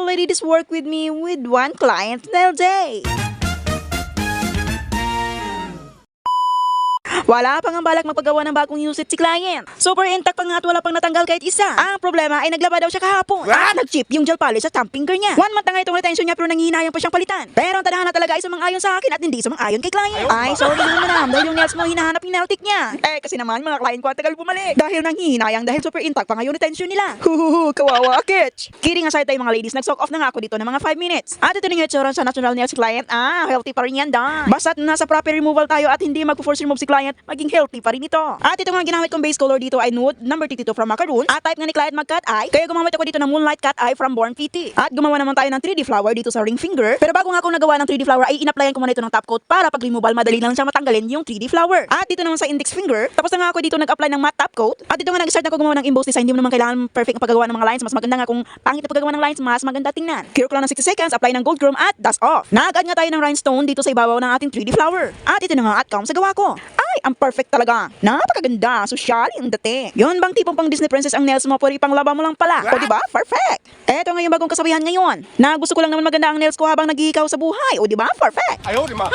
already this work with me with one client nail day. Wala pang ang balak magpagawa ng bagong unit si client. Super intact pa nga at wala pang natanggal kahit isa. Ang problema ay naglaba daw siya kahapon. At nag-chip yung gel polish sa thumb finger niya. 1 month na nga itong retention niya pero nanghihinayang pa siyang palitan. Pero ang tadhana talaga ay sumang-ayon sa akin at hindi sumang-ayon kay client. Ay, sorry naman madam dahil yung nails mo hinahanap yung nail tick niya. Kasi naman mga client ko ang tagal bumalik. Dahil nanghihinayang dahil super intact pa nga yung retention nila. Kawawa kitch. Kidding aside tayo mga ladies, nag-soak off na nga ako dito ng mga 5 minutes. At ito na yung itsura sa natural nails si client. Healthy pa rin yan dan. Basta't nasa proper removal tayo at hindi magpo-force remove si client, maging healthy pa rin ito. At ito nga ginamit kong base color dito ay nude number 32 from Macaroon. At type nga ni client mag-cat eye. Kaya gumamit ako dito ng Moonlight Cat Eye from Born PT. At gumawa naman tayo ng 3D flower dito sa ring finger. Pero bago nga ako nagawa ng 3D flower ay in-applyan ko muna ito ng top coat para pag removal madali lang siyang matanggalin yung 3D flower. At dito naman sa index finger, tapos na nga ako dito nag-apply ng matte top coat. At dito nga nag-start ako gumawa ng emboss design. Hindi mo naman kailangan perfect ang paggagawa ng mga lines. Mas maganda nga kung pangit ang paggagawa ng lines, mas maganda tingnan. Cure ko lang ng 60 seconds, apply ng gold chrome at dust off. Nag-add nga tayo ng rhinestone dito sa ibabaw ng ating 3D flower. At ito na nga outcome sa gawa ko. Ay, ang perfect talaga. Napakaganda, social yung dati. Yun bang tipong pang Disney princess ang nails mo, pwede pang laba mo lang pala. O diba? Perfect. Eto nga yung bagong kasabihan ngayon. Na gusto ko lang naman maganda ang nails ko habang naghihikaw sa buhay. O diba? Perfect. Ayaw, di ma.